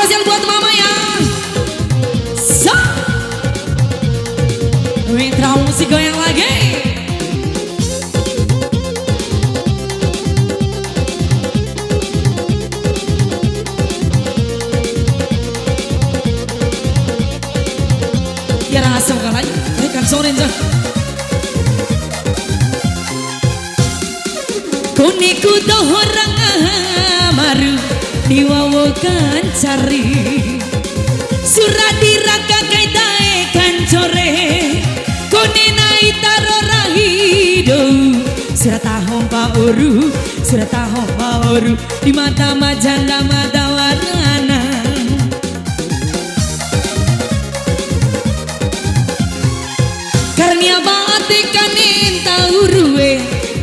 spesial buat mama ya. So, Mitra musik goyang lagi. Tiara asam kalanya, ikan sore aja. Kuniku toh orang amaru diwawokan cari surat diraka kaitae kancore kunenai taro rahido surat tahom pa oru di mata majanda mata warna karnia baate kanen taurue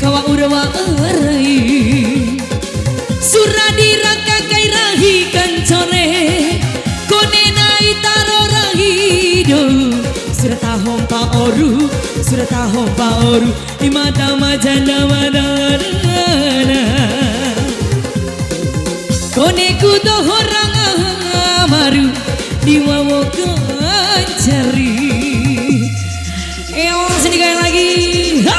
kawa urawa erai suradi raka kai rahi kancone konenai taro rahido surata hompa oru di mata majanda madana koneku toh orang amaru di wawo kancari sini kayak lagi ha!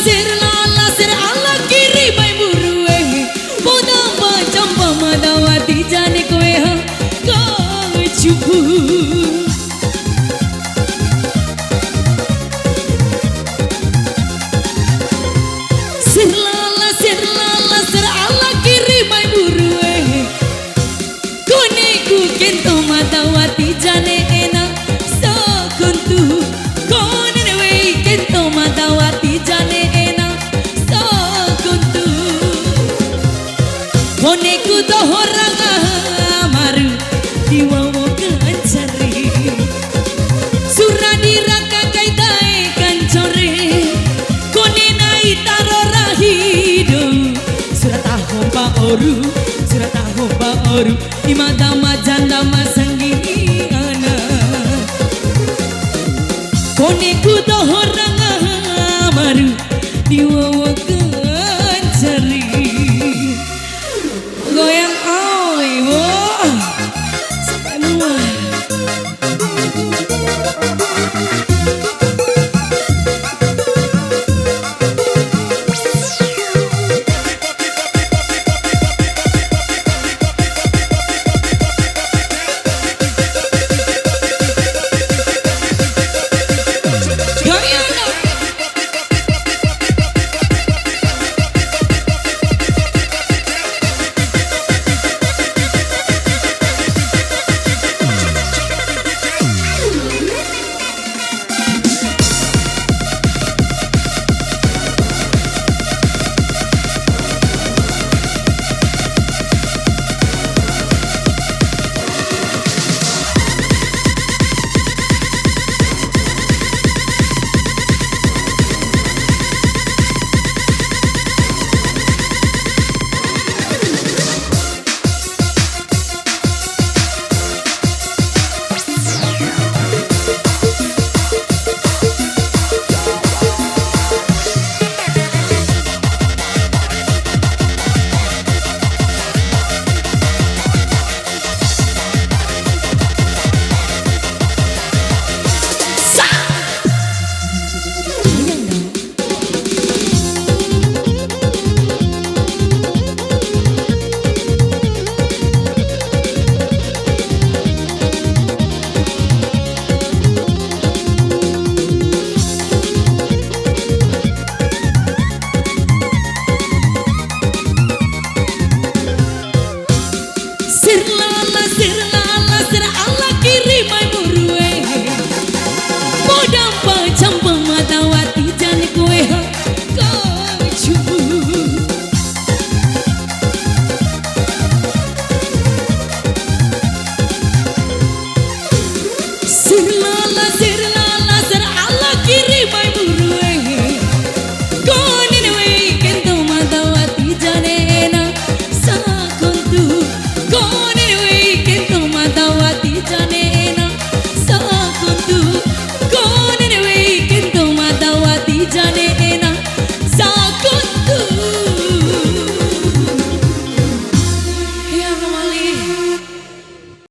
Sirla